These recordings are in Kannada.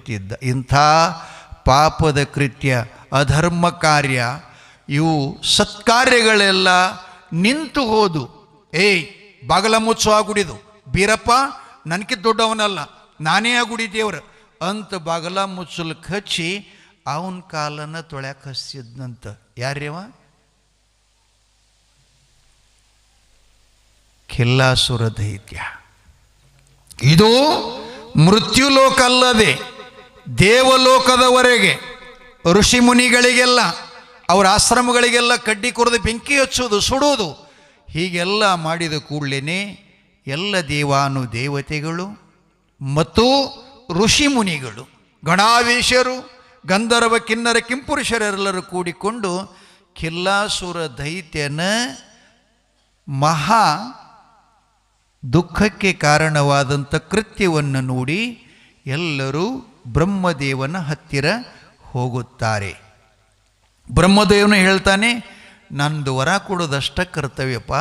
ಕುಳಿತಿದ್ದ. ಇಂಥ ಪಾಪದ ಕೃತ್ಯ, ಅಧರ್ಮ ಕಾರ್ಯ, ಇವು ಸತ್ಕಾರ್ಯಗಳೆಲ್ಲ ನಿಂತು ಹೋದು. ಬಾಗಲ ಮುಚ್ಚು ಆ ಗುಡಿದು, ಬೀರಪ್ಪ ನನಗೆ ದೊಡ್ಡವನಲ್ಲ, ನಾನೇ ಆ ಗುಡಿ ದೇವ್ರು ಅಂತ ಬಾಗಲ ಮುಚ್ಚಲಕ್ಕೆ ಹಚ್ಚಿ ಅವನ ಕಾಲನ್ನು ತೊಳ್ಯಾಕೆ ಹಚ್ಚಿದ್ನಂತ. ಯಾರ್ಯವ? ಖಿಲ್ಲಾಸುರ ದೈತ್ಯ. ಇದು ಮೃತ್ಯುಲೋಕ ಅಲ್ಲದೆ ದೇವಲೋಕದವರೆಗೆ ಋಷಿ ಮುನಿಗಳಿಗೆಲ್ಲ ಅವರ ಆಶ್ರಮಗಳಿಗೆಲ್ಲ ಕಡ್ಡಿ ಕೊರೆದು ಬೆಂಕಿ ಹಚ್ಚೋದು, ಸುಡೋದು, ಹೀಗೆಲ್ಲ ಮಾಡಿದ ಕೂಡಲೇ ಎಲ್ಲ ದೇವಾನು ದೇವತೆಗಳು ಮತ್ತು ಋಷಿ ಮುನಿಗಳು, ಗಣಾಧೀಶರು, ಗಂಧರ್ವ ಕಿನ್ನರ ಕಿಂಪುರುಷರೆಲ್ಲರೂ ಕೂಡಿಕೊಂಡು ಖಿಲ್ಲಾಸುರ ದೈತ್ಯನ ಮಹಾ ದುಃಖಕ್ಕೆ ಕಾರಣವಾದಂಥ ಕೃತ್ಯವನ್ನು ನೋಡಿ ಎಲ್ಲರೂ ಬ್ರಹ್ಮದೇವನ ಹತ್ತಿರ ಹೋಗುತ್ತಾರೆ. ಬ್ರಹ್ಮದೇವನು ಹೇಳ್ತಾನೆ, ನಂದು ವರ ಕೊಡೋದಷ್ಟ ಕರ್ತವ್ಯಪ್ಪ,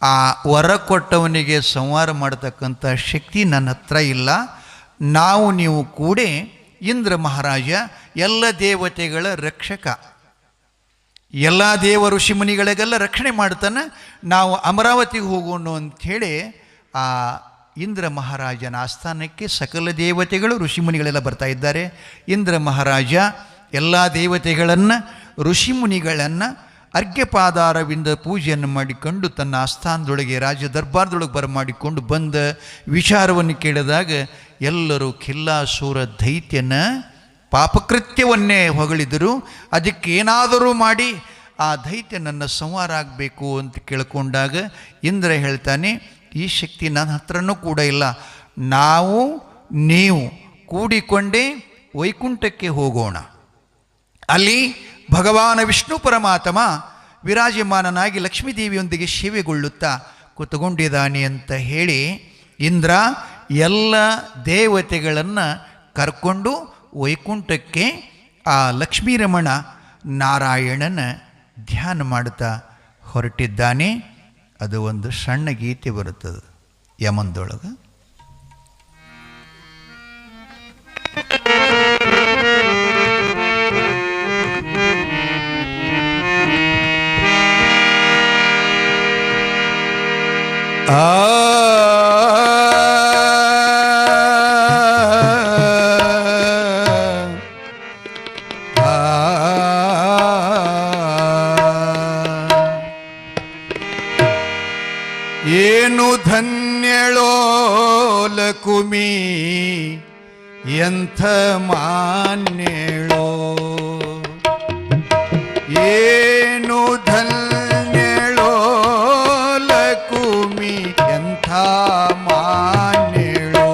ಆ ವರ ಕೊಟ್ಟವನಿಗೆ ಸಂಹಾರ ಮಾಡತಕ್ಕಂಥ ಶಕ್ತಿ ನನ್ನ ಹತ್ರ ಇಲ್ಲ. ನಾವು ನೀವು ಕೂಡಿ ಇಂದ್ರ ಮಹಾರಾಜ ಎಲ್ಲ ದೇವತೆಗಳ ರಕ್ಷಕ, ಎಲ್ಲ ದೇವ ಋಷಿ ಮುನಿಗಳಿಗೆಲ್ಲ ರಕ್ಷಣೆ ಮಾಡ್ತಾನೆ, ನಾವು ಅಮರಾವತಿಗೆ ಹೋಗೋಣ ಅಂಥೇಳಿ ಆ ಇಂದ್ರ ಮಹಾರಾಜನ ಆಸ್ಥಾನಕ್ಕೆ ಸಕಲ ದೇವತೆಗಳು ಋಷಿ ಮುನಿಗಳೆಲ್ಲ ಬರ್ತಾ ಇದ್ದಾರೆ. ಇಂದ್ರ ಮಹಾರಾಜ ಎಲ್ಲ ದೇವತೆಗಳನ್ನು ಋಷಿ ಮುನಿಗಳನ್ನು ಅರ್ಘ್ಯಪಾದಾರವಿಂದ ಪೂಜೆಯನ್ನು ಮಾಡಿಕೊಂಡು ತನ್ನ ಆಸ್ಥಾನದೊಳಗೆ ರಾಜ ದರ್ಬಾರದೊಳಗೆ ಬರಮಾಡಿಕೊಂಡು ಬಂದ ವಿಚಾರವನ್ನು ಕೇಳಿದಾಗ ಎಲ್ಲರೂ ಖಿಲ್ಲಾಸುರ ದೈತ್ಯನ ಪಾಪಕೃತ್ಯವನ್ನೇ ಹೊಗಳಿದರು. ಅದಕ್ಕೇನಾದರೂ ಮಾಡಿ ಆ ದೈತ್ಯನನ್ನು ಸಂಹಾರ ಆಗಬೇಕು ಅಂತ ಕೇಳ್ಕೊಂಡಾಗ ಇಂದ್ರ ಹೇಳ್ತಾನೆ, ಈ ಶಕ್ತಿ ನನ್ನ ಹತ್ರನೂ ಕೂಡ ಇಲ್ಲ, ನಾವು ನೀವು ಕೂಡಿಕೊಂಡೇ ವೈಕುಂಠಕ್ಕೆ ಹೋಗೋಣ. ಅಲ್ಲಿ ಭಗವಾನ ವಿಷ್ಣು ಪರಮಾತ್ಮ ವಿರಾಜಮಾನನಾಗಿ ಲಕ್ಷ್ಮೀದೇವಿಯೊಂದಿಗೆ ಸೇವೆಗೊಳ್ಳುತ್ತಾ ಕೂತ್ಕೊಂಡಿದ್ದಾನೆ ಅಂತ ಹೇಳಿ ಇಂದ್ರ ಎಲ್ಲ ದೇವತೆಗಳನ್ನು ಕರ್ಕೊಂಡು ವೈಕುಂಠಕ್ಕೆ ಆ ಲಕ್ಷ್ಮೀರಮಣ ನಾರಾಯಣನ ಧ್ಯಾನ ಮಾಡುತ್ತಾ ಹೊರಟಿದ್ದಾನೆ. ಅದು ಒಂದು ಸಣ್ಣ ಗೀತೆ ಬರುತ್ತದೆ ಯಮನದೊಳಗೆ. ಏನು ಧನ್ಯಳೋ ಲಕುಮಿ, ಎಂಥ ಮಾನ್ಯಳೋ, ಏನು ಧನ್ಯಳೋ ಲಕುಮಿ, ಎಂಥ ಮಾನ್ಯಳೋ,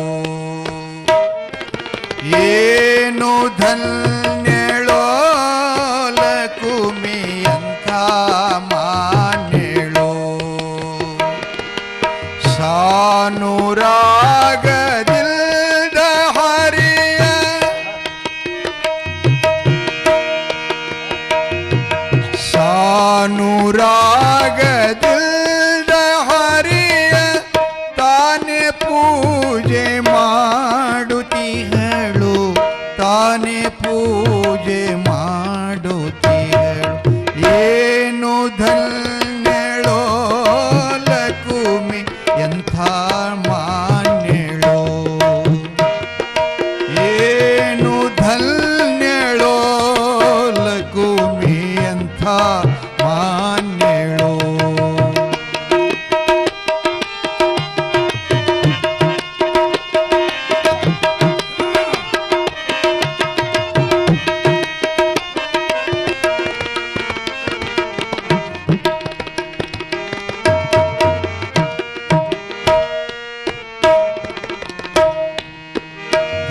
ಏನು ಧನ್ಯಳೋ ಲಕುಮಿ, ಎಂಥ ಮಾನ್ಯಳೋ, ಸಾನುರಾಗದಿಲ್ದ ಹರಿಯ, ಸಾನುರಾಗದಿಲ್ದ ಹರಿಯ, ತಾನೇ ಪೂಜೆ ಮಾಡುತ್ತಿಹಳು, ತಾನೇ ಪೂಜೆ ಮಾಡುತ್ತಿಹಳು, ಏನು ಧನ್ಯಳೋ ಲಕುಮಿ, ಎಂಥ ಮಾನ್ಯಳೋ, ಏನು ಧನ್ಯಳೋ ಲಕುಮಿ, ಎಂಥ ಮಾನ್ಯಳೋ.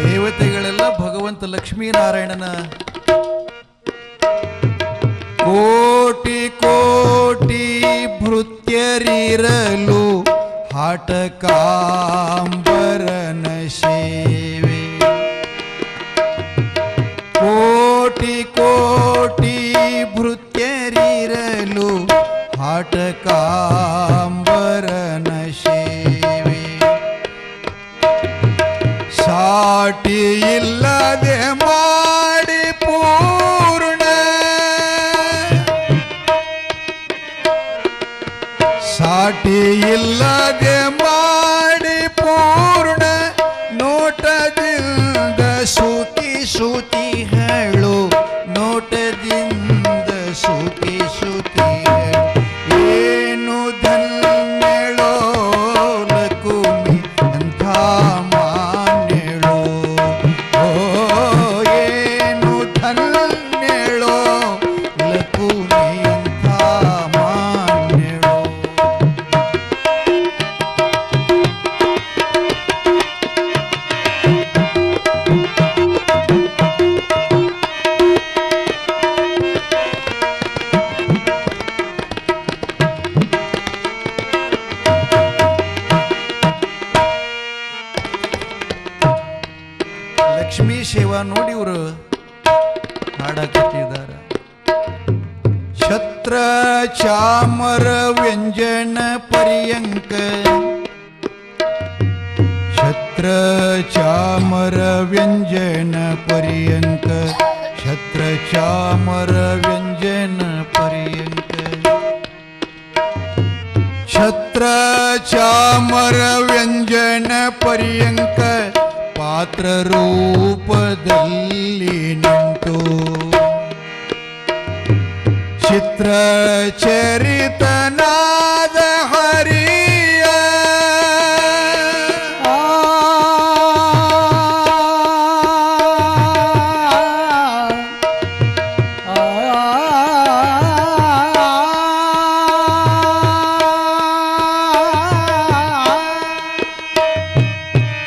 ದೇವತೆಗಳೆಲ್ಲ ಭಗವಂತ ಲಕ್ಷ್ಮೀನಾರಾಯಣನ ಕೋಟಿ ಕೋಟಿ ಭೃತ್ಯರಿರಲು ಹಾಟಕಾಂಬರನ ಸೇವೆ, ಕೋಟಿ ಕೋಟಿ ಭೃತ್ಯರಿರಲು ಹಾಟಕಾಂಬರನ ಸೇವೆ, ಸಾಟಿ ಇಲ್ಲ ಇಲ್ಲದೆ ಮಾಡಿ ಪೂರ್ಣ ಸಾಟಿ ಇಲ್ಲದೆ ಮಾಡಿ ಪೂರ್ಣ ನೋಟದಿಂದ ಸುತಿ ಸುತಿ ಹೇಳು ನೋಟದಿಂದ ಸುತಿ ಸುತಿ ಏನು ಧನ್ಯಳೋ ಲಕುಮಿ ಅಂಥ ಮಾನ್ಯಳೋ ಓ ಏನು ಧನ್ಯಳೋ ಲಕುಮಿ ಅಂಥ ಮಾನ್ಯಳೋ. ಲಕ್ಷ್ಮೀ ಸೇವಾ ನೋಡಿ ಇವರು ಹಾಡಕತ್ತಿದ್ದಾರೆ. ಛತ್ರ ಚಾಮರ ವ್ಯಂಜನ ಪರ್ಯಂಕ ಛತ್ರ ಚಾಮರ ವ್ಯಂಜನ ಪರ್ಯಂಕ ಛತ್ರ ಚಾಮರ ವ್ಯಂಜನ ಪರ್ಯಂಕ ಛತ್ರ ಚಾಮರ ವ್ಯಂಜನ ಪರ್ಯಂಕ ಪಾತ್ರ ರೂಪದಲ್ಲಿ ನಿಂತು ಚಿತ್ರ ಚರಿತನಾದ ಹರಿಯ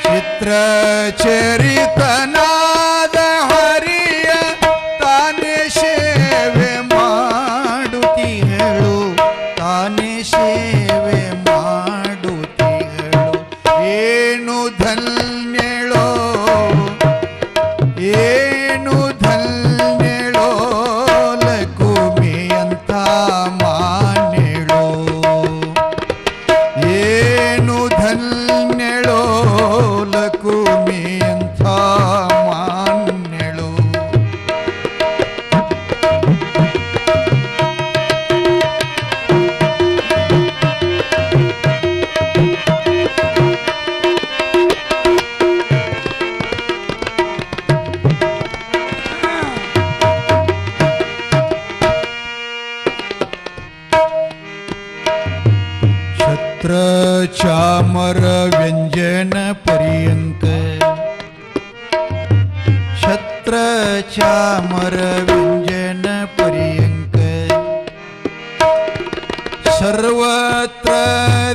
ಚಿತ್ರ ಚರಿತನಾದ ಹರಿಯ ತಾನೇ ಸೇವೆ ಮಾಡುತ್ತಿಹಳು ತಾನೇ ಸೇವೆ ಮಾಡುತ್ತಿಹಳು ಏನು ಧನ್ಯಳೋ ಏನು ಧನ್ಯಳೋ ಲಕುಮಿ ಅಂತ ಮಾನ್ಯಳೋ ಏನು ಧನ್ಯಳೋ ಲಕುಮಿ ಅಂತ ಮಾನ್ಯಳೋ. ಛತ್ರ ಚಾಮರ ವ್ಯಂಜನ ಪರ್ಯಂಕ ಛತ್ರ ಚಾಮರ ವ್ಯಂಜನ ಪರ್ಯಂಕ ಸರ್ವತ್ರ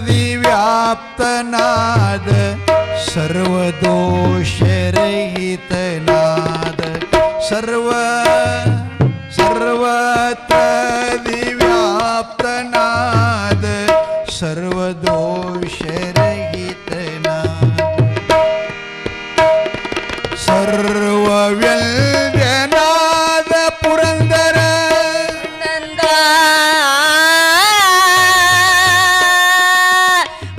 ದಿವ್ಯಾಪ್ತನಾದ ಸರ್ವದೋಷರಹಿತನಾದ ಸರ್ವತ್ರ ದಿವ್ಯಾಪ್ತನಾದ ಸರ್ವದೋಷರಹಿತನಾದ ಸರ್ವವ್ಯಂಜನಾದ ಪುರಂದರ ನಂದ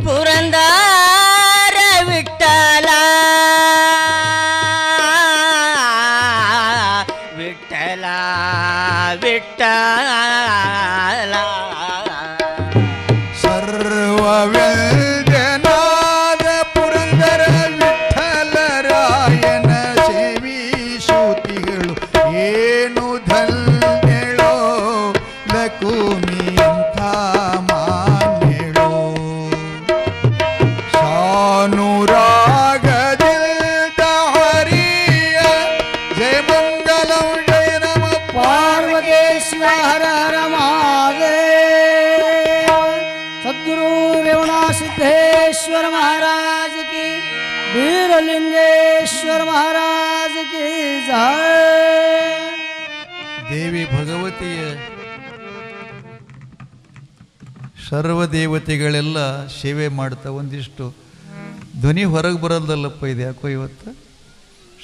ಪುರಂದರ ವಿಠಲ ವಿಠಲ ವಿಠಲ ಸರ್ವವ್ಯಂಜನಾದ ಪುರಂದರ ವಿಠಲರಾಯನ ಸೇವಿಸುತ್ತಿಗಳು ಏನು ಧನ್ಯಳೋ ಲಕುಮಿ ಅಂಥ ಮಾನ್ಯಳೋ ಸಾನುರಾಗದಿಲ್ದ ಹರಿಯ ಜಯ ಮಂಗಲಂ ಜಯ ನಮ ಪಾರ್ವತೇಶ್ವರ सद्गुरु रेवणा सिद्धेश्वर महाराज की वीरलिंगेश्वर महाराज की जय. ದೇವಿ ಭಗವತಿಯ ಸರ್ವ ದೇವತೆಗಳೆಲ್ಲ ಸೇವೆ ಮಾಡ್ತಾ ಒಂದಿಷ್ಟು ಧ್ವನಿ ಹೊರಗೆ ಬರಲ್ದಲ್ಲಪ್ಪ ಇದು ಯಾಕೋ ಇವತ್ತು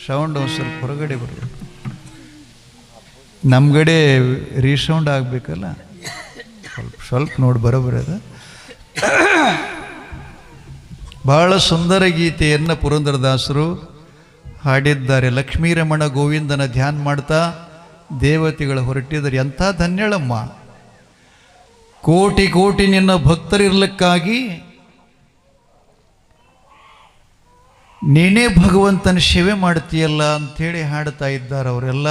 ಸೌಂಡ್ ಒಂದು ಸ್ವಲ್ಪ ಹೊರಗಡೆ ಬರಬೇಕು ನಮ್ಗಡೆ ರೀಸೌಂಡ್ ಆಗಬೇಕಲ್ಲ ಸ್ವಲ್ಪ ನೋಡಿ ಬರೋಬರದ ಬಹಳ ಸುಂದರ ಗೀತೆಯನ್ನು ಪುರಂದರದಾಸರು ಹಾಡಿದ್ದಾರೆ. ಲಕ್ಷ್ಮೀರಮಣ ಗೋವಿಂದನ ಧ್ಯಾನ ಮಾಡ್ತಾ ದೇವತೆಗಳು ಹೊರಟಿದ್ದಾರೆ. ಎಂಥ ಧನ್ಯಳಮ್ಮ, ಕೋಟಿ ಕೋಟಿ ನಿನ್ನ ಭಕ್ತರಿರ್ಲಿಕ್ಕಾಗಿ ನೀನೇ ಭಗವಂತನ ಸೇವೆ ಮಾಡ್ತೀಯಲ್ಲ ಅಂಥೇಳಿ ಹಾಡ್ತಾ ಇದ್ದಾರೆ ಅವರೆಲ್ಲ.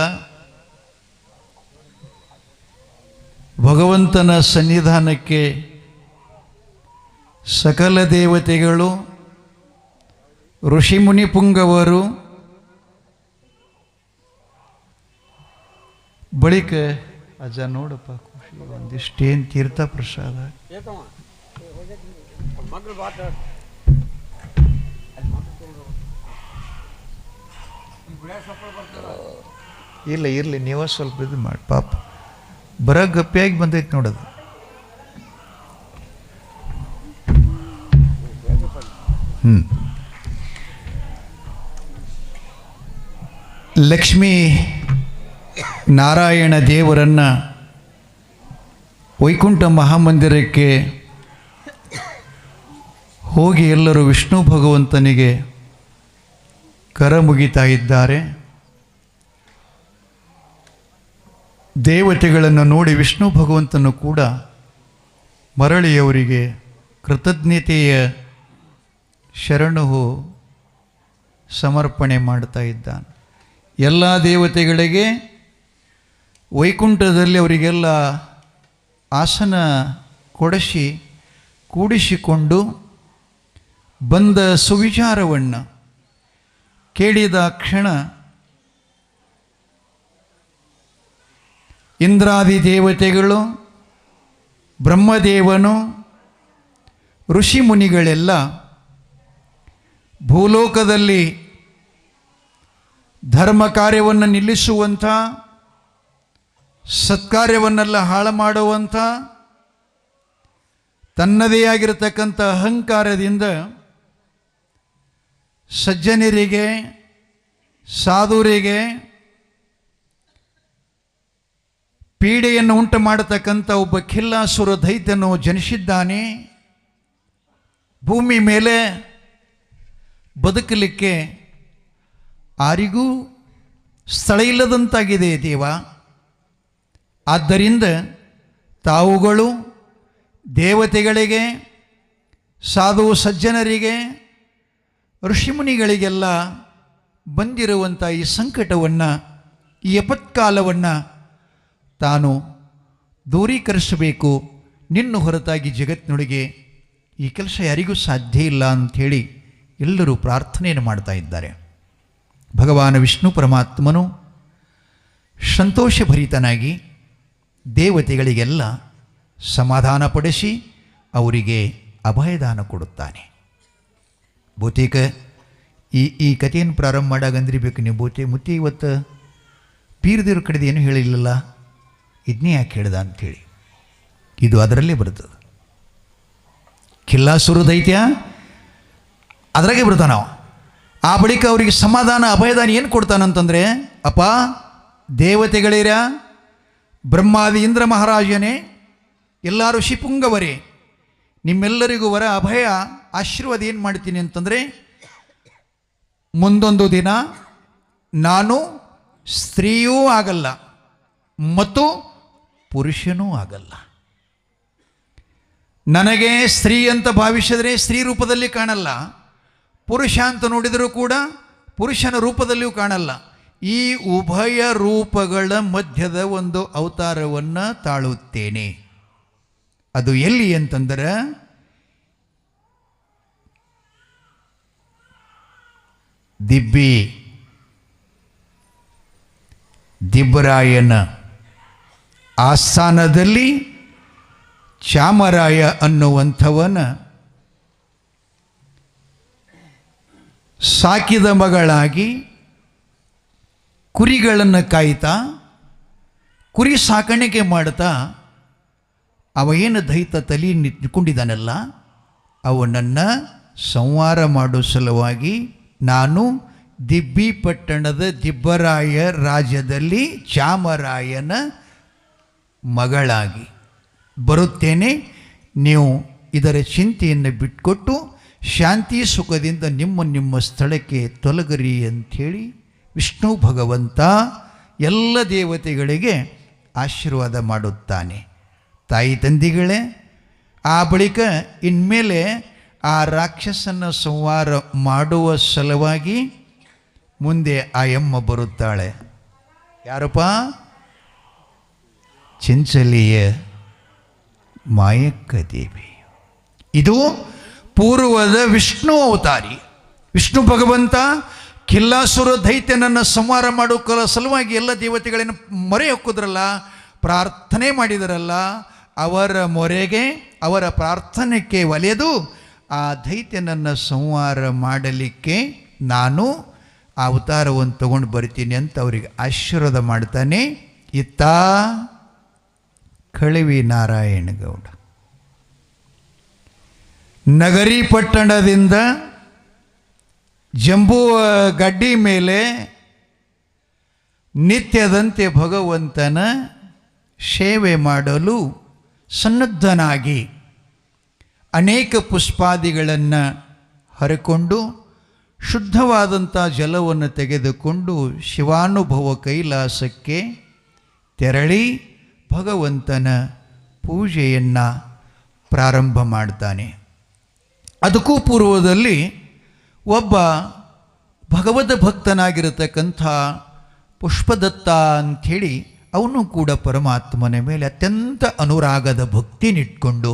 ಭಗವಂತನ ಸನ್ನಿಧಾನಕ್ಕೆ ಸಕಲ ದೇವತೆಗಳು, ಋಷಿ ಮುನಿ ಪುಂಗವರು, ಬಳಿಕ ಅಜ್ಜ ನೋಡಪ್ಪ ಖುಷಿ ಒಂದಿಷ್ಟೇನು ತೀರ್ಥ ಪ್ರಸಾದ. ಇಲ್ಲ ಇರಲಿ, ನೀವ ಸ್ವಲ್ಪ ಇದು ಮಾಡಿ ಪಾಪ, ಬರ ಗಪ್ಪಿಯಾಗಿ ಬಂದೈತೆ ನೋಡೋದು. ಲಕ್ಷ್ಮೀ ನಾರಾಯಣ ದೇವರನ್ನು ವೈಕುಂಠ ಮಹಾಮಂದಿರಕ್ಕೆ ಹೋಗಿ ಎಲ್ಲರೂ ವಿಷ್ಣು ಭಗವಂತನಿಗೆ ಕರ ಮುಗಿತಾ ಇದ್ದಾರೆ. ದೇವತೆಗಳನ್ನು ನೋಡಿ ವಿಷ್ಣು ಭಗವಂತನು ಕೂಡ ಮರಳಿಯವರಿಗೆ ಕೃತಜ್ಞತೆಯ ಶರಣು ಸಮರ್ಪಣೆ ಮಾಡ್ತಾ ಇದ್ದಾನೆ. ಎಲ್ಲ ದೇವತೆಗಳಿಗೆ ವೈಕುಂಠದಲ್ಲಿ ಅವರಿಗೆಲ್ಲ ಆಸನ ಕೊಡಿಸಿ ಕೂಡಿಸಿಕೊಂಡು ಬಂದ ಸುವಿಚಾರವನ್ನು ಕೇಳಿದ ಕ್ಷಣ ಇಂದ್ರಾದಿ ದೇವತೆಗಳು, ಬ್ರಹ್ಮದೇವನು, ಋಷಿ ಮುನಿಗಳೆಲ್ಲ ಭೂಲೋಕದಲ್ಲಿ ಧರ್ಮ ಕಾರ್ಯವನ್ನು ನಿಲ್ಲಿಸುವಂಥ, ಸತ್ಕಾರ್ಯವನ್ನೆಲ್ಲ ಹಾಳು ಮಾಡುವಂಥ, ತನ್ನದೇ ಆಗಿರತಕ್ಕಂಥ ಅಹಂಕಾರದಿಂದ ಸಜ್ಜನರಿಗೆ, ಸಾಧುರಿಗೆ ಪೀಡೆಯನ್ನು ಉಂಟು ಮಾಡತಕ್ಕಂಥ ಒಬ್ಬ ಖಿಲ್ಲಾಸುರ ದೈತ್ಯನು ಜನಿಸಿದ್ದಾನೆ. ಭೂಮಿ ಮೇಲೆ ಬದುಕಲಿಕ್ಕೆ ಯಾರಿಗೂ ಸ್ಥಳ ಇಲ್ಲದಂತಾಗಿದೆ ದೇವ. ಆದ್ದರಿಂದ ತಾವುಗಳು ದೇವತೆಗಳಿಗೆ, ಸಾಧು ಸಜ್ಜನರಿಗೆ, ಋಷಿಮುನಿಗಳಿಗೆಲ್ಲ ಬಂದಿರುವಂಥ ಈ ಸಂಕಟವನ್ನು, ಈ ಎಪತ್ಕಾಲವನ್ನು ತಾನು ದೂರೀಕರಿಸಬೇಕು. ನಿನ್ನ ಹೊರತಾಗಿ ಜಗತ್ತಿನೊಳಗೆ ಈ ಕೆಲಸ ಯಾರಿಗೂ ಸಾಧ್ಯ ಇಲ್ಲ ಅಂಥೇಳಿ ಎಲ್ಲರೂ ಪ್ರಾರ್ಥನೆಯನ್ನು ಮಾಡ್ತಾ ಇದ್ದಾರೆ. ಭಗವಾನ್ ವಿಷ್ಣು ಪರಮಾತ್ಮನು ಸಂತೋಷಭರಿತನಾಗಿ ದೇವತೆಗಳಿಗೆಲ್ಲ ಸಮಾಧಾನಪಡಿಸಿ ಅವರಿಗೆ ಅಭಯದಾನ ಕೊಡುತ್ತಾನೆ. ಬಹುತೇಕ ಈ ಕಥೆಯನ್ನು ಪ್ರಾರಂಭ ಮಾಡಾಗ ಅಂದ್ರಿಬೇಕು ನೀವು, ಮುತ್ತಿ ಇವತ್ತು ಪೀರದೇವ್ರ ಕಡೆದು ಏನು ಹೇಳಿಲ್ಲಲ್ಲ, ಇದನ್ನೇ ಯಾಕೆ ಹೇಳ್ದ ಅಂಥೇಳಿ. ಇದು ಅದರಲ್ಲೇ ಬರ್ತದೆ. ಖಿಲ್ಲಾಸುರ ದೈತ್ಯ ಅದರಾಗೆ ಬರ್ತಾನೆ ನಾವು. ಆ ಬಳಿಕ ಅವರಿಗೆ ಸಮಾಧಾನ ಅಭಯದಾನ ಏನು ಕೊಡ್ತಾನಂತಂದರೆ, ಅಪ್ಪ ದೇವತೆಗಳಿರ, ಬ್ರಹ್ಮಾದಿ ಇಂದ್ರ ಮಹಾರಾಜನೇ, ಎಲ್ಲ ಋಷಿಪುಂಗವರೇ, ನಿಮ್ಮೆಲ್ಲರಿಗೂ ವರ ಅಭಯ ಆಶೀರ್ವಾದ ಏನು ಮಾಡ್ತೀನಿ ಅಂತಂದರೆ, ಮುಂದೊಂದು ದಿನ ನಾನು ಸ್ತ್ರೀಯೂ ಆಗಲ್ಲ ಮತ್ತು ಪುರುಷನೂ ಆಗಲ್ಲ. ನನಗೆ ಸ್ತ್ರೀ ಅಂತ ಭಾವಿಸಿದರೆ ಸ್ತ್ರೀ ರೂಪದಲ್ಲಿ ಕಾಣಲ್ಲ, ಪುರುಷ ಅಂತ ನೋಡಿದರೂ ಕೂಡ ಪುರುಷನ ರೂಪದಲ್ಲಿಯೂ ಕಾಣಲ್ಲ. ಈ ಉಭಯ ರೂಪಗಳ ಮಧ್ಯದ ಒಂದು ಅವತಾರವನ್ನು ತಾಳುತ್ತೇನೆ. ಅದು ಎಲ್ಲಿ ಅಂತಂದರೆ ದಿಬ್ಬರಾಯನ ಆಸ್ಥಾನದಲ್ಲಿ ಚಾಮರಾಯ ಅನ್ನುವಂಥವನ ಸಾಕಿದ ಮಗಳಾಗಿ ಕುರಿಗಳನ್ನು ಕಾಯ್ತಾ, ಕುರಿ ಸಾಕಾಣಿಕೆ ಮಾಡ್ತಾ, ಅವ ಏನು ದೈತ ತಲೆ ನಿಂತ್ಕೊಂಡಿದ್ದಾನಲ್ಲ, ಅವನನ್ನು ಸಂಹಾರ ಮಾಡೋ ಸಲುವಾಗಿ ನಾನು ದಿಬ್ಬಿ ಪಟ್ಟಣದ ದಿಬ್ಬರಾಯ ರಾಜ್ಯದಲ್ಲಿ ಚಾಮರಾಯನ ಮಗಳಾಗಿ ಬರುತ್ತೇನೆ. ನೀವು ಇದರ ಚಿಂತೆಯನ್ನು ಬಿಟ್ಕೊಟ್ಟು ಶಾಂತಿ ಸುಖದಿಂದ ನಿಮ್ಮ ಸ್ಥಳಕ್ಕೆ ತೊಲಗರಿ ಅಂಥೇಳಿ ವಿಷ್ಣು ಭಗವಂತ ಎಲ್ಲ ದೇವತೆಗಳಿಗೆ ಆಶೀರ್ವಾದ ಮಾಡುತ್ತಾನೆ. ತಾಯಿ ತಂದೆಗಳೇ, ಆ ಬಳಿಕ ಇನ್ಮೇಲೆ ಆ ರಾಕ್ಷಸನ ಸಂಹಾರ ಮಾಡುವ ಸಲುವಾಗಿ ಮುಂದೆ ಆ ಯಮ್ಮ ಬರುತ್ತಾಳೆ. ಯಾರಪ್ಪ? ಚಿಂಚಲಿಯ ಮಾಯಕ್ಕ ದೇವಿ. ಇದು ಪೂರ್ವದ ವಿಷ್ಣು ಅವತಾರಿ. ವಿಷ್ಣು ಭಗವಂತ ಕಿಲ್ಲಾಸುರ ದೈತ್ಯನನ್ನು ಸಂಹಾರ ಮಾಡೋಕ್ಕರ ಸಲುವಾಗಿ ಎಲ್ಲ ದೇವತೆಗಳನ್ನು ಮೊರೆ ಹೊಕ್ಕಿದ್ರಲ್ಲ, ಪ್ರಾರ್ಥನೆ ಮಾಡಿದರಲ್ಲ, ಅವರ ಮೊರೆಗೆ ಅವರ ಪ್ರಾರ್ಥನೆಗೆ ಒಲೆಯದು ಆ ದೈತ್ಯನನ್ನು ಸಂಹಾರ ಮಾಡಲಿಕ್ಕೆ ನಾನು ಆ ಅವತಾರವನ್ನು ತಗೊಂಡು ಬರ್ತೀನಿ ಅಂತ ಅವರಿಗೆ ಆಶೀರ್ವಾದ ಮಾಡ್ತಾನೆ. ಇತ್ತ ಕಳವಿ ನಾರಾಯಣಗೌಡ ನಗರಿ ಪಟ್ಟಣದಿಂದ ಜಂಬೂ ಗಡ್ಡಿ ಮೇಲೆ ನಿತ್ಯದಂತೆ ಭಗವಂತನ ಸೇವೆ ಮಾಡಲು ಸನ್ನದ್ಧನಾಗಿ ಅನೇಕ ಪುಷ್ಪಾದಿಗಳನ್ನು ಹರಕೊಂಡು ಶುದ್ಧವಾದಂಥ ಜಲವನ್ನು ತೆಗೆದುಕೊಂಡು ಶಿವಾನುಭವ ಕೈಲಾಸಕ್ಕೆ ತೆರಳಿ ಭಗವಂತನ ಪೂಜೆಯನ್ನು ಪ್ರಾರಂಭ ಮಾಡ್ತಾನೆ. ಅದಕ್ಕೂ ಪೂರ್ವದಲ್ಲಿ ಒಬ್ಬ ಭಗವದ್ ಭಕ್ತನಾಗಿರತಕ್ಕಂಥ ಪುಷ್ಪದತ್ತ ಅಂಥೇಳಿ ಅವನು ಕೂಡ ಪರಮಾತ್ಮನ ಮೇಲೆ ಅತ್ಯಂತ ಅನುರಾಗದ ಭಕ್ತಿನಿಟ್ಕೊಂಡು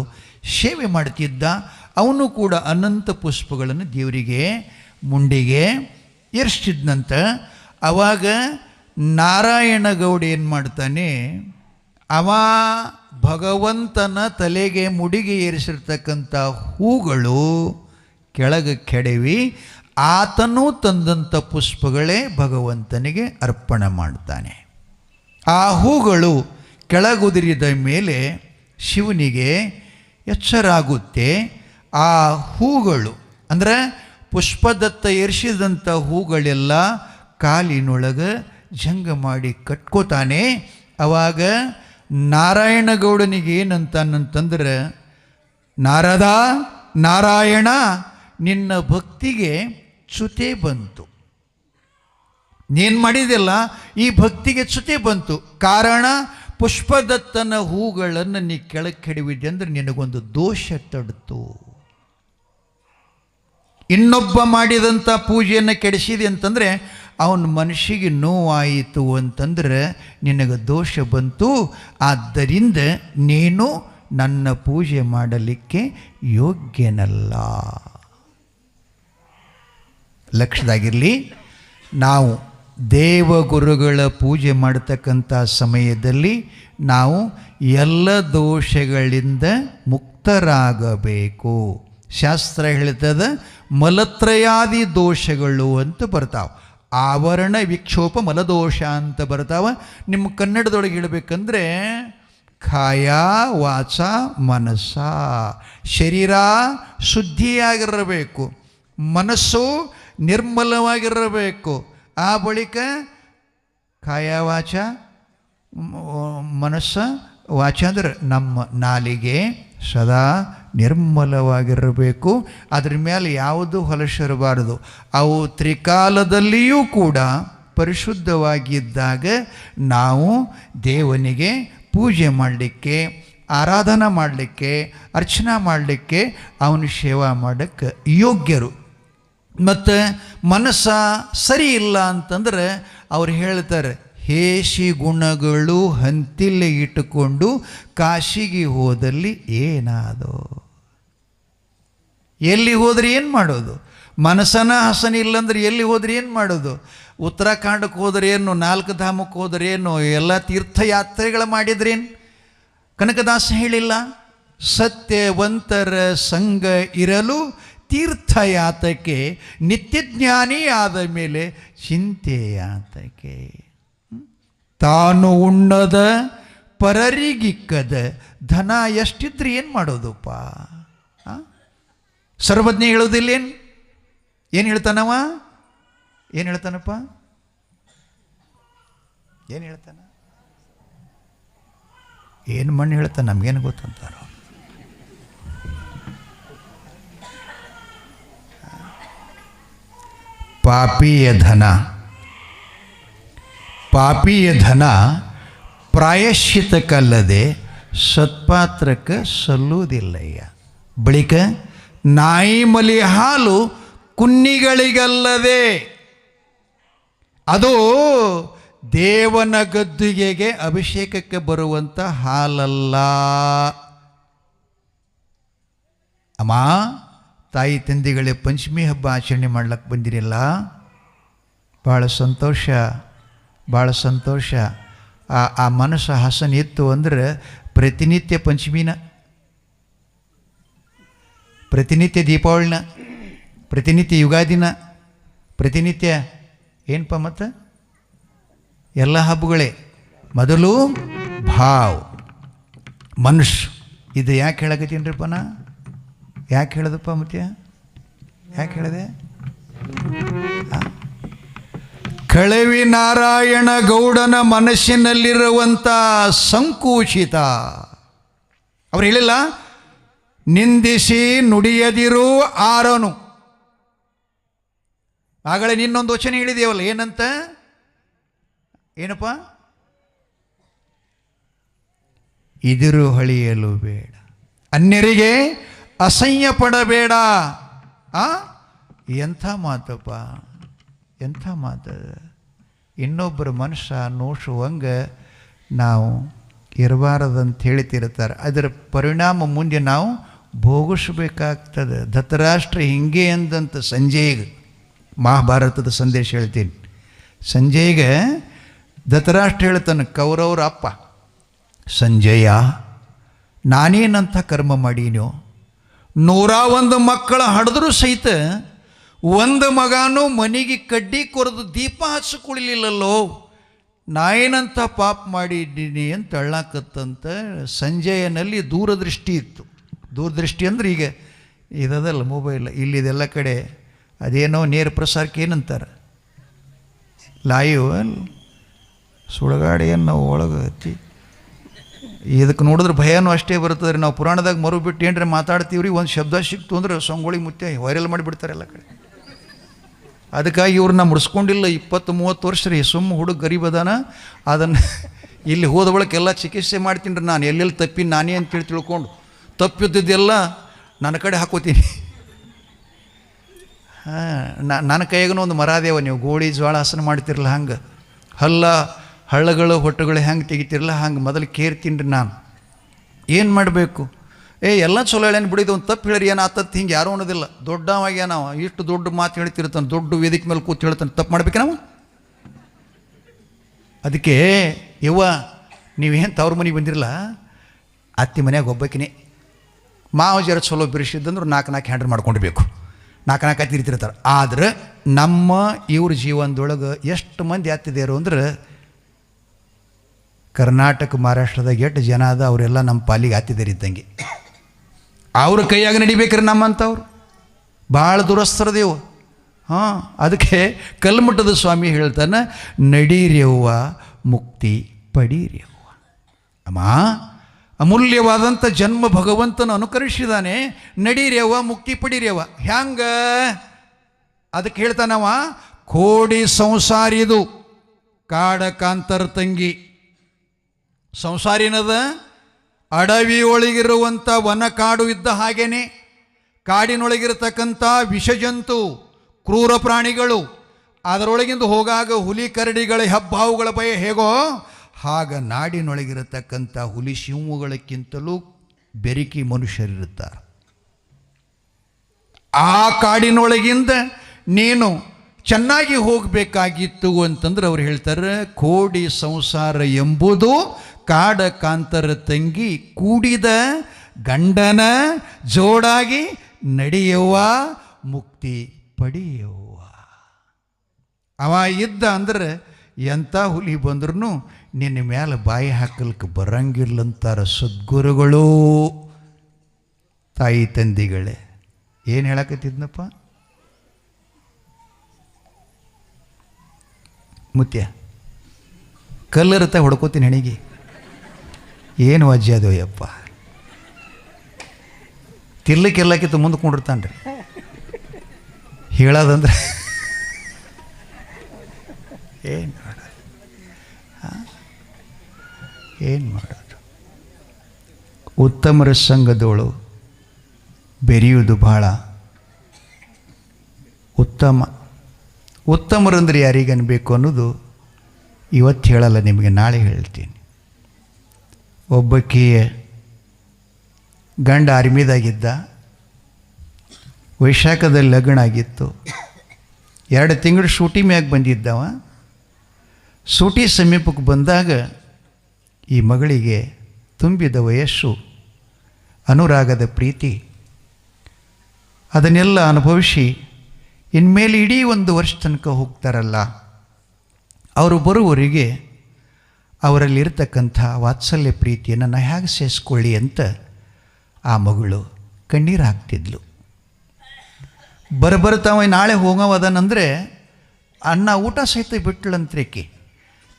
ಸೇವೆ ಮಾಡ್ತಿದ್ದ. ಅವನು ಕೂಡ ಅನಂತ ಪುಷ್ಪಗಳನ್ನು ದೇವರಿಗೆ ಮುಂಡಿಗೆ ಏರಿಸ್ತಿದ್ನಂತ. ಆವಾಗ ನಾರಾಯಣಗೌಡ ಏನು ಮಾಡ್ತಾನೆ, ಅವ ಭಗವಂತನ ತಲೆಗೆ ಮುಡಿಗೆ ಏರಿಸಿರ್ತಕ್ಕಂಥ ಹೂಗಳು ಕೆಳಗೆ ಕೆಡವಿ ಆತನೂ ತಂದಂಥ ಪುಷ್ಪಗಳೇ ಭಗವಂತನಿಗೆ ಅರ್ಪಣೆ ಮಾಡ್ತಾನೆ. ಆ ಹೂಗಳು ಕೆಳಗುದಿರಿದ ಮೇಲೆ ಶಿವನಿಗೆ ಎಚ್ಚರಾಗುತ್ತೆ. ಆ ಹೂಗಳು ಅಂದರೆ ಪುಷ್ಪದತ್ತ ಏರಿಸಿದಂಥ ಹೂಗಳೆಲ್ಲ ಕಾಲಿನೊಳಗೆ ಜಂಗ ಮಾಡಿ ಕಟ್ಕೋತಾನೆ. ಅವಾಗ ನಾರಾಯಣಗೌಡನಿಗೆ ಏನಂತಂದ್ರೆ, ನಾರದ ನಾರಾಯಣ ನಿನ್ನ ಭಕ್ತಿಗೆ ಚ್ಯುತೆ ಬಂತು, ನೀನು ಮಾಡಿದೆಲ್ಲ ಈ ಭಕ್ತಿಗೆ ಚ್ಯುತೆ ಬಂತು. ಕಾರಣ ಪುಷ್ಪದತ್ತನ ಹೂಗಳನ್ನು ನೀ ಕೆಳಗೆ ಕೆಡವಿದ್ದೆ ಅಂದರೆ ನಿನಗೊಂದು ದೋಷ ತಡ್ತು. ಇನ್ನೊಬ್ಬ ಮಾಡಿದಂಥ ಪೂಜೆಯನ್ನು ಕೆಡಿಸಿದೆ ಅಂತಂದರೆ ಅವನ ಮನಸ್ಸಿಗೆ ನೋವಾಯಿತು ಅಂತಂದ್ರೆ ನಿನಗೆ ದೋಷ ಬಂತು. ಆದ್ದರಿಂದ ನೀನು ನನ್ನ ಪೂಜೆ ಮಾಡಲಿಕ್ಕೆ ಯೋಗ್ಯನಲ್ಲ. ಲಕ್ಷ್ಯದಾಗಿರಲಿ, ನಾವು ದೇವಗುರುಗಳ ಪೂಜೆ ಮಾಡತಕ್ಕಂಥ ಸಮಯದಲ್ಲಿ ನಾವು ಎಲ್ಲ ದೋಷಗಳಿಂದ ಮುಕ್ತರಾಗಬೇಕು. ಶಾಸ್ತ್ರ ಹೇಳ್ತದ ಮಲತ್ರಯಾದಿ ದೋಷಗಳು ಅಂತ ಬರ್ತಾವೆ. ಆವರಣ ವಿಕ್ಷೋಪ ಮಲದೋಷ ಅಂತ ಬರ್ತಾವ. ನಿಮ್ಮ ಕನ್ನಡದೊಳಗೆ ಹೇಳಬೇಕಂದ್ರೆ ಕಾಯ ವಾಚ ಮನಸ್ಸ, ಶರೀರ ಶುದ್ಧಿಯಾಗಿರಬೇಕು, ಮನಸ್ಸು ನಿರ್ಮಲವಾಗಿರಬೇಕು. ಆ ಬಳಿಕ ಕಾಯ ವಾಚ ಮನಸ್ಸ, ವಾಚ ಅಂದ್ರೆ ನಮ್ಮ ನಾಲಿಗೆ ಸದಾ ನಿರ್ಮಲವಾಗಿರಬೇಕು. ಅದ್ರ ಮೇಲೆ ಯಾವುದು ಹೊಲಸಿರಬಾರದು. ಅವು ತ್ರಿಕಾಲದಲ್ಲಿಯೂ ಕೂಡ ಪರಿಶುದ್ಧವಾಗಿದ್ದಾಗ ನಾವು ದೇವನಿಗೆ ಪೂಜೆ ಮಾಡಲಿಕ್ಕೆ, ಆರಾಧನಾ ಮಾಡಲಿಕ್ಕೆ, ಅರ್ಚನಾ ಮಾಡಲಿಕ್ಕೆ, ಅವನ ಸೇವಾ ಮಾಡೋಕ್ಕೆ ಯೋಗ್ಯರು. ಮತ್ತು ಮನಸ್ಸ ಸರಿ ಇಲ್ಲ ಅಂತಂದ್ರೆ ಅವ್ರು ಹೇಳ್ತಾರೆ, ಹೇಸಿ ಗುಣಗಳು ಹಂತಿಲ್ಲ ಇಟ್ಟುಕೊಂಡು ಕಾಶಿಗೆ ಹೋದಲ್ಲಿ ಏನಾದೋ. ಎಲ್ಲಿ ಹೋದ್ರೆ ಏನು ಮಾಡೋದು? ಮನಸ್ಸನ ಹಸನ ಇಲ್ಲಂದ್ರೆ ಎಲ್ಲಿ ಹೋದ್ರೆ ಏನು ಮಾಡೋದು? ಉತ್ತರಾಖಂಡಕ್ಕೆ ಹೋದ್ರೇನು, 4 ಧಾಮಕ್ಕೆ ಹೋದ್ರೇನು, ಎಲ್ಲ ತೀರ್ಥಯಾತ್ರೆಗಳು ಮಾಡಿದ್ರೇನು? ಕನಕದಾಸ ಹೇಳಿಲ್ಲ, ಸತ್ಯವಂತರ ಸಂಘ ಇರಲು ತೀರ್ಥಯಾತಕ್ಕೆ, ನಿತ್ಯಜ್ಞಾನಿ ಆದ ಮೇಲೆ ಚಿಂತೆಯಾತಕ್ಕೆ. ತಾನು ಉಣ್ಣದ ಪರರಿಗಿಕ್ಕದ ಧನ ಎಷ್ಟಿದ್ರೆ ಏನು ಮಾಡೋದಪ್ಪ? ಸರ್ವಜ್ಞ ಹೇಳೋದಿಲ್ಲೇನು? ಏನು ಹೇಳ್ತಾನವ? ಏನು ಹೇಳ್ತಾನಪ್ಪ? ಏನು ಹೇಳ್ತಾನ? ಏನು ಮಣ್ಣು ಹೇಳ್ತಾನೆ, ನಮಗೇನು ಗೊತ್ತಂತಾರ. ಪಾಪಿಯ ಧನ. ಪಾಪಿಯ ಧನ ಪ್ರಾಯಶ್ಚಿತಕ್ಕಲ್ಲದೆ ಸತ್ಪಾತ್ರಕ್ಕೆ ಸಲ್ಲುವುದಿಲ್ಲಯ್ಯ. ಬಳಿಕ ನಾಯಿ ಮಲಿ ಹಾಲು ಕುನ್ನಿಗಳಿಗಲ್ಲದೆ, ಅದು ದೇವನ ಗದ್ದುಗೆಗೆ ಅಭಿಷೇಕಕ್ಕೆ ಬರುವಂಥ ಹಾಲಲ್ಲ. ಅಮ್ಮ, ತಾಯಿ ತಂದೆಗಳೇ, ಪಂಚಮಿ ಹಬ್ಬ ಆಚರಣೆ ಮಾಡ್ಲಿಕ್ಕೆ ಬಂದಿರಲ್ಲ, ಭಾಳ ಸಂತೋಷ, ಭಾಳ ಸಂತೋಷ. ಆ ಮನಸ್ಸು ಹಸನ ಇತ್ತು ಅಂದ್ರೆ ಪ್ರತಿನಿತ್ಯ ಪಂಚಮಿನ, ಪ್ರತಿನಿತ್ಯ ದೀಪಾವಳಿನ, ಪ್ರತಿನಿತ್ಯ ಯುಗಾದಿನ, ಪ್ರತಿನಿತ್ಯ ಏನಪ್ಪ ಮತ್ತು ಎಲ್ಲ ಹಬ್ಬಗಳೇ. ಮೊದಲು ಭಾವ್ ಮನುಷ್ಯ. ಇದು ಯಾಕೆ ಹೇಳಕತ್ತೀನಿರಿಪ್ಪ ನಾ? ಯಾಕೆ ಹೇಳದಪ್ಪ ಮತ್ತೆ? ಯಾಕೆ ಹೇಳಿದೆ? ಕಳವಿ ನಾರಾಯಣ ಗೌಡನ ಮನಸ್ಸಿನಲ್ಲಿರುವಂಥ ಸಂಕುಚಿತ. ಅವ್ರು ಹೇಳಿಲ್ಲ, ನಿಂದಿಸಿ ನುಡಿಯದಿರು ಆರನು. ಆಗಲೇ ನಿನ್ನೊಂದು ವಚನ ಹೇಳಿದೇವಲ್ಲ, ಏನಂತ? ಏನಪ್ಪ? ಇದಿರು ಹಳಿಯಲು ಬೇಡ, ಅನ್ಯರಿಗೆ ಅಸಹ್ಯ ಪಡಬೇಡ. ಎಂಥ ಮಾತಪ್ಪ, ಎಂಥ ಮಾತು. ಇನ್ನೊಬ್ಬರ ಮನುಷ್ಯ ನೋಸುವಂಗೆ ನಾವು ಇರಬಾರದಂತ ಹೇಳ್ತಿರ್ತಾರೆ. ಅದರ ಪರಿಣಾಮ ಮುಂದೆ ನಾವು ಭೋಗಿಸ್ಬೇಕಾಗ್ತದೆ. ಧೃತರಾಷ್ಟ್ರ ಹಿಂಗೆ ಅಂದಂತ ಸಂಜಯ್ಗೆ ಮಹಾಭಾರತದ ಸಂದೇಶ ಹೇಳ್ತೀನಿ. ಸಂಜಯ್ಗೆ ಧೃತರಾಷ್ಟ್ರ ಹೇಳ್ತಾನೆ, ಕೌರವರ ಅಪ್ಪ, ಸಂಜಯ, ನಾನೇನಂಥ ಕರ್ಮ ಮಾಡೀನೋ, 101 ಮಕ್ಕಳ ಹಡಿದ್ರೂ ಸಹಿತ ಒಂದು ಮಗನೂ ಮನೆಗೆ ಕಡ್ಡಿ ಕೊರೆದು ದೀಪ ಹಚ್ಚಿಕೊಳ್ಳಲಿಲ್ಲಲ್ಲೋ, ನಾನೇನಂಥ ಪಾಪ ಮಾಡಿದ್ದೀನಿ ಅಂತ ಅಳ್ಳಾಕತ್ತಂತ. ಸಂಜಯನಲ್ಲಿ ದೂರದೃಷ್ಟಿ ಇತ್ತು. ದೂರದೃಷ್ಟಿ ಅಂದ್ರೆ ಈಗ ಇದದಲ್ಲ ಮೊಬೈಲ್, ಇಲ್ಲಿದೆಲ್ಲ ಕಡೆ ಅದೇನೋ ನೇರ ಪ್ರಸಾರಕ್ಕೆ ಏನಂತಾರೆ, ಲೈವ್ ಸುಳಗಾಡಿ ನಾವು ಒಳಗೆ ಹತ್ತಿ ಇದಕ್ಕೆ ನೋಡಿದ್ರೆ ಭಯನೂ ಅಷ್ಟೇ ಬರ್ತದೆ. ನಾವು ಪುರಾಣದಾಗ ಮರು ಬಿಟ್ಟು ಏನ್ರೆ ಮಾತಾಡ್ತೀವ್ರಿ, ಒಂದು ಶಬ್ದ ಸಿಕ್ತು ಅಂದ್ರೆ ಸಂಗೊಳ್ಳಿ ಮುತ್ತೆ ವೈರಲ್ ಮಾಡಿಬಿಡ್ತಾರೆ ಎಲ್ಲ ಕಡೆ. ಅದಕ್ಕಾಗಿ ಇವ್ರನ್ನ ಮುಡಿಸ್ಕೊಂಡಿಲ್ಲ 20-30 ವರ್ಷ ರೀ. ಸುಮ್ಮ ಹುಡುಗ ಗರೀಬ್ ಅದಾನ, ಅದನ್ನು ಇಲ್ಲಿ ಹೋದ ಬಳಿಕ ಎಲ್ಲ ಚಿಕಿತ್ಸೆ ಮಾಡ್ತೀನಿ ರೀ ನಾನು. ಎಲ್ಲೆಲ್ಲಿ ತಪ್ಪಿ ನಾನೇ ಅಂತೇಳಿ ತಿಳ್ಕೊಂಡು ತಪ್ಪಿದ್ದೆಲ್ಲ ನನ್ನ ಕಡೆ ಹಾಕೋತೀನಿ. ನನ್ನ ಕೈಯಾಗೂ ಒಂದು ಮರಾದೇವ, ನೀವು ಗೋಳಿ ಜ್ವಾಳಾಸನ ಮಾಡ್ತಿರಲ್ಲ ಹಂಗೆ, ಹಳ್ಳಗಳು ಹೊಟ್ಟೆಗಳು ಹೆಂಗೆ ತೆಗಿತಿರಲ್ಲ ಹಂಗೆ ಮೊದಲು ಕೇರ್ತೀನಿ ರೀ ನಾನು. ಏನು ಮಾಡಬೇಕು? ಎಲ್ಲ ಚಲೋ ಹೇಳೇನು ಬಿಡಿದು, ಒಂದು ತಪ್ಪು ಹೇಳಿರಿ ಏನು ಆತತ್ತು, ಹಿಂಗೆ ಯಾರೂ ಅನ್ನೋದಿಲ್ಲ. ದೊಡ್ಡವಾಗ ನಾವು ಇಷ್ಟು ದೊಡ್ಡ ಮಾತು ಹೇಳ್ತಿರ್ತಾನೆ, ದೊಡ್ಡ ವೇದಿಕೆ ಮೇಲೆ ಕೂತು ಹೇಳ್ತಾನೆ, ತಪ್ಪು ಮಾಡ್ಬೇಕು ನಾವು. ಅದಕ್ಕೆ ಯವ್ವ, ನೀವೇನು ತವ್ರ ಮನೆಗೆ ಬಂದಿರಲ್ಲ, ಅತ್ತಿ ಮನೆಯಾಗ ಒಬ್ಬಕಿನೇ ಮಾವ ಜರ ಚಲೋ ಬಿರಿಸಿದ್ದಂದ್ರೆ 4 ಹ್ಯಾಂಡ್ರ್ ಮಾಡ್ಕೊಂಡಿರ್ಬೇಕು, 4 ತಿರ್ತಿರ್ತಾರೆ. ಆದ್ರೆ ನಮ್ಮ ಇವ್ರ ಜೀವನದೊಳಗೆ ಎಷ್ಟು ಮಂದಿ ಆಗ್ತಿದ್ದಾರೋ ಅಂದ್ರೆ, ಕರ್ನಾಟಕ ಮಹಾರಾಷ್ಟ್ರದಾಗ ಎಷ್ಟು ಜನ ಅದ ಅವರೆಲ್ಲ ನಮ್ಮ ಪಾಲಿಗೆ ಹತ್ತಿದ್ದಾರೆ ಇದ್ದಂಗೆ. ಅವ್ರ ಕೈಯಾಗ ನಡಿಬೇಕ್ರಿ ನಮ್ಮಂಥವ್ರು. ಭಾಳ ದುರಸ್ತರದೇವು. ಅದಕ್ಕೆ ಕಲ್ಮಠದ ಸ್ವಾಮಿ ಹೇಳ್ತಾನೆ, ನಡೀರ್ಯವ್ವ ಮುಕ್ತಿ ಪಡೀರ್ಯವ್ವ. ಅಮ್ಮ, ಅಮೂಲ್ಯವಾದಂಥ ಜನ್ಮ ಭಗವಂತನ ಅನುಕರಿಸಿದಾನೆ, ನಡೀರ್ಯವ್ವ ಮುಕ್ತಿ ಪಡೀರ್ಯವ್ವ. ಹ್ಯಾಂಗ? ಅದಕ್ಕೆ ಹೇಳ್ತಾನವ, ಕೋಡಿ ಸಂಸಾರಿದು ಕಾಡ ಕಾಂತರ ತಂಗಿ. ಸಂಸಾರಿನದ ಅಡವಿ ಒಳಗಿರುವಂಥ ವನ ಕಾಡು ಇದ್ದ ಹಾಗೇನೆ, ಕಾಡಿನೊಳಗಿರತಕ್ಕಂಥ ವಿಷಜಂತು ಕ್ರೂರ ಪ್ರಾಣಿಗಳು, ಅದರೊಳಗಿಂದ ಹೋಗಾಗ ಹುಲಿ ಕರಡಿಗಳ ಹೆಬ್ಬಾವುಗಳ ಭಯ ಹೇಗೋ ಹಾಗ ನಾಡಿನೊಳಗಿರತಕ್ಕಂಥ ಹುಲಿ ಸಿಂಹಗಳಕ್ಕಿಂತಲೂ ಬೆರಿಕಿ ಮನುಷ್ಯರಿರುತ್ತಾರೆ. ಆ ಕಾಡಿನೊಳಗಿಂದ ನೀನು ಚೆನ್ನಾಗಿ ಹೋಗಬೇಕಾಗಿತ್ತು ಅಂತಂದ್ರೆ ಅವ್ರು ಹೇಳ್ತಾರೆ, ಕೋಡಿ ಸಂಸಾರ ಎಂಬುದು ಕಾಡ ಕಾಂತರ ತಂಗಿ, ಕೂಡಿದ ಗಂಡನ ಜೋಡಾಗಿ ನಡೆಯುವ ಮುಕ್ತಿ ಪಡೆಯುವ. ಅವ ಇದ್ದ ಅಂದ್ರೆ ಎಂಥ ಹುಲಿ ಬಂದ್ರೂ ನಿನ್ನ ಮೇಲೆ ಬಾಯಿ ಹಾಕಲಿಕ್ಕೆ ಬರಂಗಿಲ್ಲಂತಾರ ಸದ್ಗುರುಗಳು. ತಾಯಿ ತಂದಿಗಳೇ, ಏನು ಹೇಳಕತ್ತಿದ್ನಪ್ಪ ಮುತ್ಯ? ಕಲ್ಲರತ ಹೊಡ್ಕೋತೀನಿ ಹೆಣಿಗೆ. ಏನು ವಜ್ಜೆ ಅದು ಯಪ್ಪ, ತಿರ್ಲಿಕ್ಕೆಲ್ಲಕ್ಕಿಂತ ಮುಂದೆ ಕೊಂಡಿರ್ತಾನೆ ರೀ. ಹೇಳೋದಂದ್ರೆ ಏನು ಮಾಡೋದು? ಏನು ಮಾಡೋದು? ಉತ್ತಮರ ಸಂಘದೋಳು ಬೆರೆಯುವುದು ಭಾಳ ಉತ್ತಮರಂದ್ರೆ ಯಾರಿಗನ್ಬೇಕು ಅನ್ನೋದು ಇವತ್ತು ಹೇಳಲ್ಲ, ನಿಮಗೆ ನಾಳೆ ಹೇಳ್ತೀನಿ. ಒಬ್ಬಕ್ಕೆ ಗಂಡ ಆರ್ಮಿದಾಗಿದ್ದ, ವೈಶಾಖದಲ್ಲಿ ಲಗ್ನ ಆಗಿತ್ತು. 2 ತಿಂಗಳು ಶೂಟಿ ಮ್ಯಾಗ ಬಂದಿದ್ದವ. ಸೂಟಿ ಸಮೀಪಕ್ಕೆ ಬಂದಾಗ ಈ ಮಗಳಿಗೆ ತುಂಬಿದ ವಯಸ್ಸು, ಅನುರಾಗದ ಪ್ರೀತಿ, ಅದನ್ನೆಲ್ಲ ಅನುಭವಿಸಿ ಇನ್ಮೇಲೆ ಇಡೀ 1 ವರ್ಷ ತನಕ ಹೋಗ್ತಾರಲ್ಲ, ಅವರು ಬರುವವರಿಗೆ ಅವರಲ್ಲಿರ್ತಕ್ಕಂಥ ವಾತ್ಸಲ್ಯ ಪ್ರೀತಿಯನ್ನು ನಾನು ಹೇಗೆ ಸೇರಿಸ್ಕೊಳ್ಳಿ ಅಂತ ಆ ಮಗಳು ಕಣ್ಣೀರು ಹಾಕ್ತಿದ್ಲು. ಬರ್ತಾವ ನಾಳೆ ಹೋಗೋವದನಂದರೆ ಅನ್ನ ಊಟ ಸಹಿತ ಬಿಟ್ಲಂತ್ರೇಕಿ.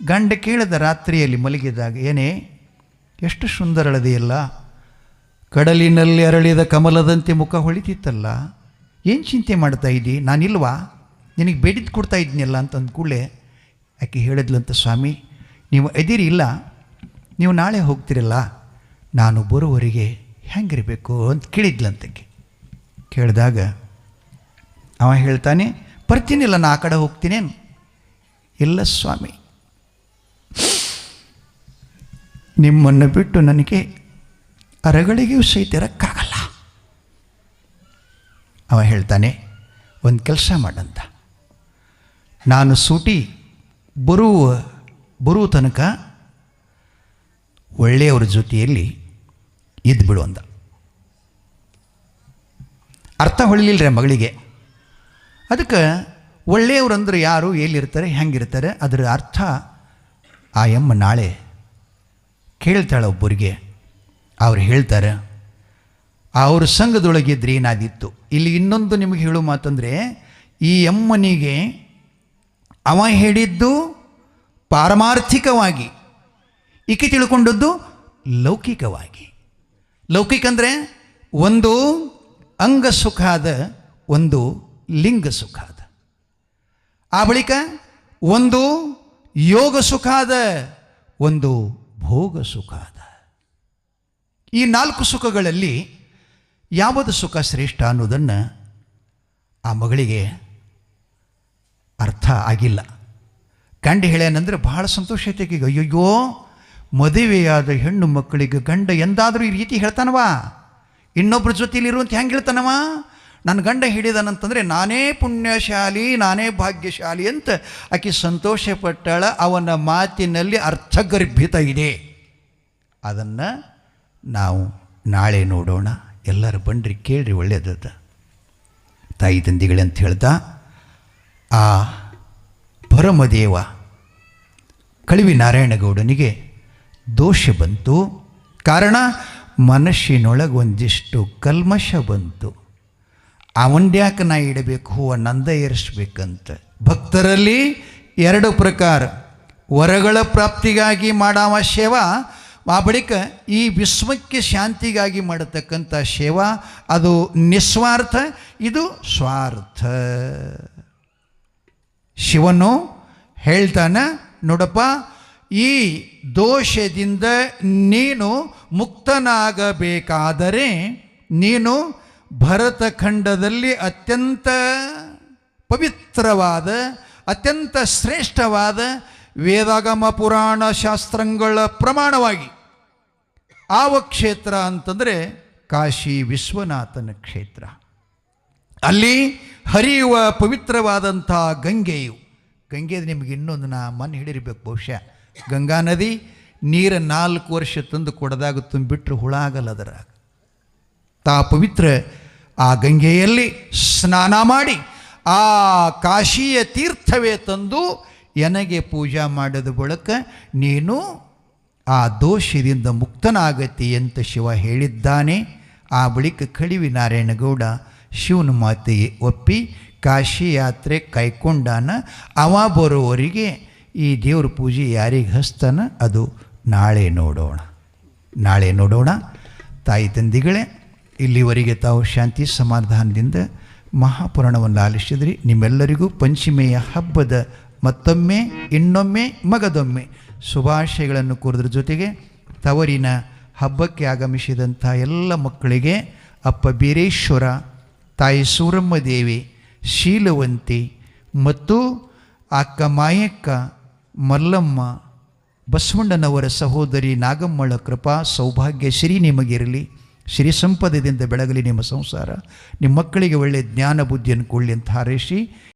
ಗಂಡ ಕೇಳಿದ ರಾತ್ರಿಯಲ್ಲಿ ಮಲಗಿದಾಗ, ಏನೇ ಎಷ್ಟು ಸುಂದರಳದೆಯಲ್ಲ, ಕಡಲಿನಲ್ಲಿ ಅರಳಿದ ಕಮಲದಂತೆ ಮುಖ ಹೊಳಿತಿತ್ತಲ್ಲ, ಏನು ಚಿಂತೆ ಮಾಡ್ತಾ ಇದ್ದಿ, ನಾನಿಲ್ವಾ, ನಿನಗೆ ಬೇಡಿದ್ದು ಕೊಡ್ತಾ ಇದ್ನಲ್ಲ ಅಂತ ಅಂದ್ಕೂಡಲೇ ಆಕೆ ಹೇಳಿದ್ಲಂತ, ಸ್ವಾಮಿ ನೀವು ಎದಿರಿ, ಇಲ್ಲ ನೀವು ನಾಳೆ ಹೋಗ್ತಿರಲ್ಲ, ನಾನು ಬರೋವರೆಗೆ ಹೆಂಗಿರಬೇಕು ಅಂತ ಕೇಳಿದ್ಲಂತಕ್ಕೆ. ಕೇಳಿದಾಗ ಅವ ಹೇಳ್ತಾನೆ, ಬರ್ತೀನಿಲ್ಲ, ನಾ ಆ ಕಡೆ ಹೋಗ್ತೀನೇನು? ಇಲ್ಲ ಸ್ವಾಮಿ, ನಿಮ್ಮನ್ನು ಬಿಟ್ಟು ನನಗೆ ಅರಗಳಿಗೆಯೂ ಸಹಿತ ಇರೋಕ್ಕಾಗಲ್ಲ. ಅವ ಹೇಳ್ತಾನೆ, ಒಂದು ಕೆಲಸ ಮಾಡಂತ, ನಾನು ಸೂಟಿ ಬರುವ ತನಕ ಒಳ್ಳೆಯವ್ರ ಜೊತೆಯಲ್ಲಿ ಇದ್ದು ಬಿಡು ಅಂದ. ಅರ್ಥ ಹೊಳಿಲಿಲ್ಲರೆ ಮಗಳಿಗೆ. ಅದಕ್ಕೆ ಒಳ್ಳೆಯವ್ರಂದ್ರೆ ಯಾರು, ಎಲ್ಲಿರ್ತಾರೆ, ಹೆಂಗಿರ್ತಾರೆ, ಅದರ ಅರ್ಥ ಆ ಎಮ್ಮ ನಾಳೆ ಕೇಳ್ತಾಳೆ ಒಬ್ಬರಿಗೆ. ಅವ್ರು ಹೇಳ್ತಾರೆ, ಅವ್ರ ಸಂಘದೊಳಗಿದ್ರೆ ಏನಾದಿತ್ತು. ಇಲ್ಲಿ ಇನ್ನೊಂದು ನಿಮಗೆ ಹೇಳೋ ಮಾತಂದರೆ, ಈ ಎಮ್ಮನಿಗೆ ಅವ ಹೇಳಿದ್ದು ಪಾರಮಾರ್ಥಿಕವಾಗಿ, ಈಕೆ ತಿಳ್ಕೊಂಡದ್ದು ಲೌಕಿಕವಾಗಿ. ಲೌಕಿಕ ಅಂದರೆ ಒಂದು ಅಂಗ ಸುಖ ಅದ, ಒಂದು ಲಿಂಗ ಸುಖ ಅದ. ಆ ಬಳಿಕ ಒಂದು ಯೋಗ ಸುಖ ಅದ, ಒಂದು ಭೋಗ ಸುಖ ಅದ. ಈ 4 ಸುಖಗಳಲ್ಲಿ ಯಾವುದು ಸುಖ ಶ್ರೇಷ್ಠ ಅನ್ನೋದನ್ನು ಆ ಮಗಳಿಗೆ ಅರ್ಥ ಆಗಿಲ್ಲ. ಗಂಡ ಹೇಳ್ಯಾನಂದ್ರೆ ಭಾಳ ಸಂತೋಷ ಐತೆ. ಈಗ ಅಯ್ಯಯ್ಯೋ, ಮದುವೆಯಾದ ಹೆಣ್ಣು ಮಕ್ಕಳಿಗೆ ಗಂಡ ಎಂದಾದರೂ ಈ ರೀತಿ ಹೇಳ್ತಾನವಾ, ಇನ್ನೊಬ್ಬರ ಜೊತೆಲಿರುವಂತ ಹೆಂಗೆ ಹೇಳ್ತಾನವ, ನನ್ನ ಗಂಡ ಹಿಡಿದನಂತಂದರೆ ನಾನೇ ಪುಣ್ಯಶಾಲಿ, ನಾನೇ ಭಾಗ್ಯಶಾಲಿ ಅಂತ ಆಕೆ ಸಂತೋಷಪಟ್ಟಾಳ. ಅವನ ಮಾತಿನಲ್ಲಿ ಅರ್ಥಗರ್ಭಿತ ಇದೆ. ಅದನ್ನು ನಾವು ನಾಳೆ ನೋಡೋಣ. ಎಲ್ಲರೂ ಬನ್ನಿರಿ, ಕೇಳ್ರಿ, ಒಳ್ಳೆಯದ ತಾಯಿ ತಂದೆಗಳೇ ಅಂತ ಹೇಳ್ತಾ, ಆ ಭರಮದೇವ ಕಳಿವಿ ನಾರಾಯಣಗೌಡನಿಗೆ ದೋಷ ಬಂತು. ಕಾರಣ ಮನಸ್ಸಿನೊಳಗೊಂದಿಷ್ಟು ಕಲ್ಮಶ ಬಂತು. ಅವಂದ್ಯಾಕೆ ನಾ ಇಡಬೇಕು, ಹೂವು ನಂದ ಏರಿಸ್ಬೇಕಂತ. ಭಕ್ತರಲ್ಲಿ 2 ಪ್ರಕಾರ, ವರಗಳ ಪ್ರಾಪ್ತಿಗಾಗಿ ಮಾಡಾವ ಸೇವಾ, ಆ ಬಳಿಕ ಈ ವಿಶ್ವಕ್ಕೆ ಶಾಂತಿಗಾಗಿ ಮಾಡತಕ್ಕಂಥ ಸೇವಾ, ಅದು ನಿಸ್ವಾರ್ಥ, ಇದು ಸ್ವಾರ್ಥ. ಶಿವನು ಹೇಳ್ತಾನೆ, ನೋಡಪ್ಪ, ಈ ದೋಷದಿಂದ ನೀನು ಮುಕ್ತನಾಗಬೇಕಾದರೆ ನೀನು ಭರತಖಂಡದಲ್ಲಿ ಅತ್ಯಂತ ಪವಿತ್ರವಾದ, ಅತ್ಯಂತ ಶ್ರೇಷ್ಠವಾದ ವೇದಾಗಮ ಪುರಾಣ ಶಾಸ್ತ್ರಗಳ ಪ್ರಮಾಣವಾಗಿ ಆವ ಕ್ಷೇತ್ರ ಅಂತಂದರೆ ಕಾಶಿ ವಿಶ್ವನಾಥನ ಕ್ಷೇತ್ರ. ಅಲ್ಲಿ ಹರಿಯುವ ಪವಿತ್ರವಾದಂಥ ಗಂಗೆಯು, ಗಂಗೆ ನಿಮಗೆ ಇನ್ನೊಂದು ನಾ ಮನೆ ಹಿಡಿರ್ಬೇಕು ಬಹುಶಃ, ಗಂಗಾ ನದಿ ನೀರು 4 ವರ್ಷ ತಂದು ಕೊಡದಾಗ ತುಂಬಿಟ್ರೆ ಹುಳ ಆಗಲ್ಲ ಅದರಾಗ. ತಾ ಪವಿತ್ರ ಆ ಗಂಗೆಯಲ್ಲಿ ಸ್ನಾನ ಮಾಡಿ ಆ ಕಾಶಿಯ ತೀರ್ಥವೇ ತಂದು ನನಗೆ ಪೂಜಾ ಮಾಡಿದ ಬಳಿಕ ನೀನು ಆ ದೋಷದಿಂದ ಮುಕ್ತನಾಗತಿ ಅಂತ ಶಿವ ಹೇಳಿದ್ದಾನೆ. ಆ ಬಳಿಕ ಕಳಿವಿ ನಾರಾಯಣಗೌಡ ಶಿವನ ಮಾತೆಗೆ ಒಪ್ಪಿ ಕಾಶಿ ಯಾತ್ರೆ ಕೈಕೊಂಡಾನ. ಅವ ಬರೋವರಿಗೆ ಈ ದೇವ್ರ ಪೂಜೆ ಯಾರಿಗೆ ಹಸ್ತಾನ ಅದು ನಾಳೆ ನೋಡೋಣ. ನಾಳೆ ನೋಡೋಣ. ತಾಯಿ ತಂದೆಗಳೇ, ಇಲ್ಲಿವರೆಗೆ ತಾವು ಶಾಂತಿ ಸಮಾಧಾನದಿಂದ ಮಹಾಪುರಾಣವನ್ನು ಆಲಿಸಿದ್ರಿ. ನಿಮ್ಮೆಲ್ಲರಿಗೂ ಪಂಚಮೆಯ ಹಬ್ಬದ ಮತ್ತೊಮ್ಮೆ ಇನ್ನೊಮ್ಮೆ ಮಗದೊಮ್ಮೆ ಶುಭಾಶಯಗಳನ್ನು ಕೋರಿದ್ರ ಜೊತೆಗೆ ತವರಿನ ಹಬ್ಬಕ್ಕೆ ಆಗಮಿಸಿದಂಥ ಎಲ್ಲ ಮಕ್ಕಳಿಗೆ ಅಪ್ಪ ಬೀರೇಶ್ವರ, ತಾಯಿ ಸೂರಮ್ಮ ದೇವಿ, ಶೀಲವಂತಿ ಮತ್ತು ಅಕ್ಕ ಮಾಯಕ್ಕ, ಮಲ್ಲಮ್ಮ, ಬಸವಣ್ಣನವರ ಸಹೋದರಿ ನಾಗಮ್ಮಳ ಕೃಪಾ ಸೌಭಾಗ್ಯ ಶ್ರೀ ನಿಮಗಿರಲಿ. ಶ್ರೀ ಸಂಪದದಿಂದ ಬೆಳಗಲಿ ನಿಮ್ಮ ಸಂಸಾರ. ನಿಮ್ಮ ಮಕ್ಕಳಿಗೆ ಒಳ್ಳೆಯ ಜ್ಞಾನ ಬುದ್ಧಿಯನ್ನು ಕೊಡಲಿ ಅಂತ ಹಾರೈಸಿ